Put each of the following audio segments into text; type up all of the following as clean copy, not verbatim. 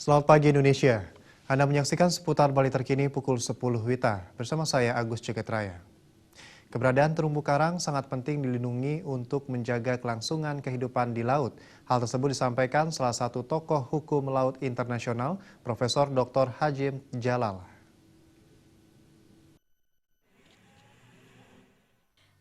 Selamat pagi Indonesia. Anda menyaksikan seputar Bali terkini pukul 10 WITA bersama saya Agus Ceketraya. Keberadaan terumbu karang sangat penting dilindungi untuk menjaga kelangsungan kehidupan di laut. Hal tersebut disampaikan salah satu tokoh hukum laut internasional, Profesor Dr. Hajim Jalal.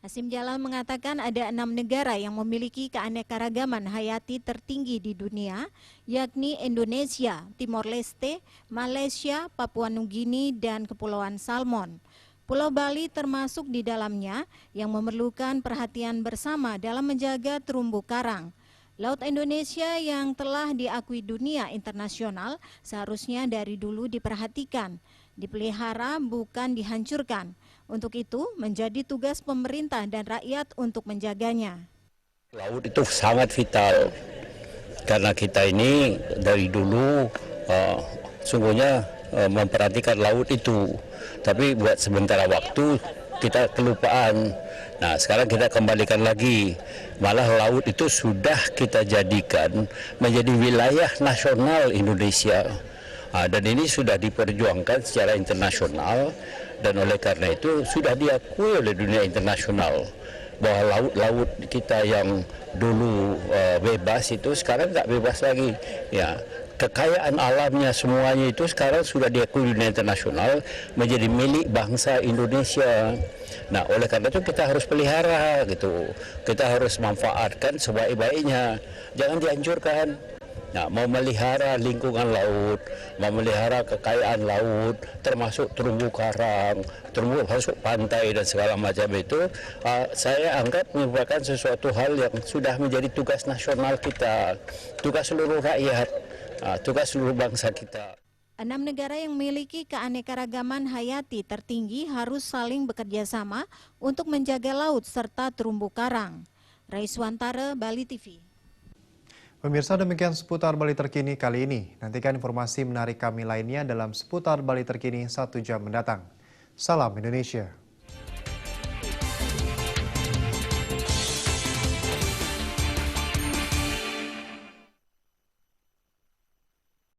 Hasim Jalal mengatakan ada 6 negara yang memiliki keanekaragaman hayati tertinggi di dunia, yakni Indonesia, Timor Leste, Malaysia, Papua Nugini, dan Kepulauan Salmon. Pulau Bali termasuk di dalamnya yang memerlukan perhatian bersama dalam menjaga terumbu karang. Laut Indonesia yang telah diakui dunia internasional seharusnya dari dulu diperhatikan, dipelihara bukan dihancurkan. Untuk itu menjadi tugas pemerintah dan rakyat untuk menjaganya. Laut itu sangat vital karena kita ini dari dulu sungguhnya memperhatikan laut itu. Tapi buat sementara waktu kita kelupaan. Nah sekarang kita kembalikan lagi. Malah laut itu sudah kita jadikan menjadi wilayah nasional Indonesia. Dan ini sudah diperjuangkan secara internasional dan oleh karena itu sudah diakui oleh dunia internasional bahwa laut-laut kita yang dulu bebas itu sekarang nggak bebas lagi. Ya, kekayaan alamnya semuanya itu sekarang sudah diakui dunia internasional menjadi milik bangsa Indonesia. Nah, oleh karena itu kita harus pelihara gitu. Kita harus manfaatkan sebaik-baiknya. Jangan dihancurkan. Nah, memelihara lingkungan laut, memelihara kekayaan laut, termasuk terumbu karang, termasuk pantai dan segala macam itu, saya anggap merupakan sesuatu hal yang sudah menjadi tugas nasional kita, tugas seluruh rakyat, tugas seluruh bangsa kita. 6 negara yang memiliki keanekaragaman hayati tertinggi harus saling bekerja sama untuk menjaga laut serta terumbu karang. Raiswantara, Bali TV. Pemirsa, demikian seputar Bali terkini kali ini. Nantikan informasi menarik kami lainnya dalam seputar Bali terkini 1 jam mendatang. Salam Indonesia.